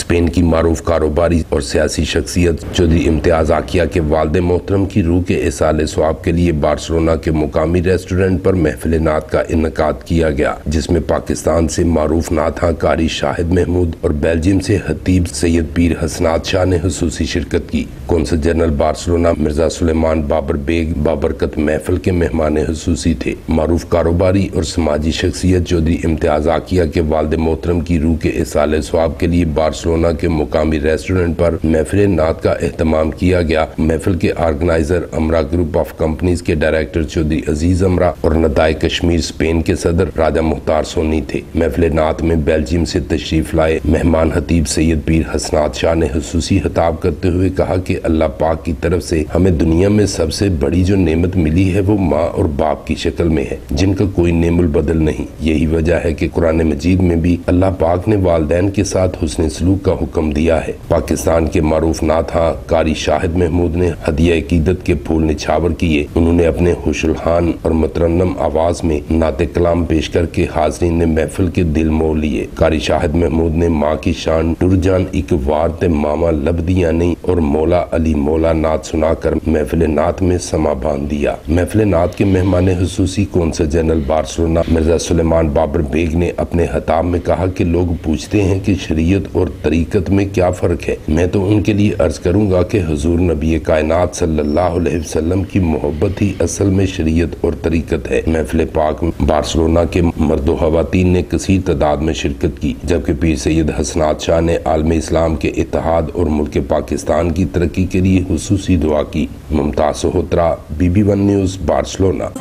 Spain की मारूफ कारोबारी और सियासी शख्सियत चौधरी इम्तियाज आकिया के वालिद मोहतरम की रूह के इसाले स्वाब के लिए बार्सिलोना के मुकामी रेस्टोरेंट पर महफिल नात का इनकाद किया गया, जिसमें पाकिस्तान से मारूफ नाथा कारी शाहिद महमूद और बेल्जियम से हतीब सैयद पीर हसनात शाह ने हुसूसी शिरकत की। Consul general Barcelona Mirza Suleman Babar Baig बाबरकत महफिल के मेहमान हुसूसी थे। मारूफ कारोबारी और समाजी शख्सियत चौधरी इम्तियाज आकिया के वालिद मोहतरम की रूह के इसाले स्वाब के लिए बार्सिलोना के मुकामी रेस्टोरेंट पर महफिल नात का एहतमाम किया गया। महफिल के organiser Amra group of companies के डायरेक्टर चौधरी अजीज अमरा और नदाए कश्मीर स्पेन के सदर राजा मुख्तार सोनी थे। महफिल नात में बेल्जियम से तशरीफ लाए मेहमान हतीब सैयद पीर हसनात शाह ने हुसूसी खिताब करते हुए कहा कि अल्लाह पाक की तरफ से हमें दुनिया में सबसे बड़ी जो नेमत मिली है वो माँ और बाप की शक्ल में है, जिनका कोई नेमुल बदल नहीं। यही वजह है कि कुरान मजीद में भी अल्लाह पाक ने वालिदैन के साथ हुस्न सलूक का हुक्म दिया है। पाकिस्तान के मारूफ नाथा कारी शाहिद महमूद ने हदिया अकीदत के फूल निछावर किए। उन्होंने अपने खुशुलहान और मुतरन्नम आवाज में नाते कलाम पेश करके हाज़रीन ने महफिल के दिल मोह लिए। कारी शाहिद महमूद ने माँ की शान टुरजान एक वार ते मामा लब दिया नहीं और मौला अली मौला नात सुनाकर महफिल नात में समा बांध दिया। महफिल नात के मेहमान हुसूसी consul general Barcelona Mirza Suleman Babar Baig ने अपने खिताब में कहा कि लोग पूछते हैं कि शरीयत और तरीकत में क्या फर्क है। मैं तो उनके लिए अर्ज करूंगा कि हुजूर नबी कायनात सल्लल्लाहु अलैहि वसल्लम की मोहब्बत ही असल में शरीयत और तरीकत है। महफिल पाक बार्सिलोना के मर्दो खवातीन ने कसीर तादाद में शिरकत की, जबकि पीर सैयद हसनात शाह ने आलम इस्लाम के इत्तेहाद और मुल्क पाकिस्तान की तरक्की के लिए हुसूसी दुआ की। Mumtaz Sohatra, BB1 news, Barcelona.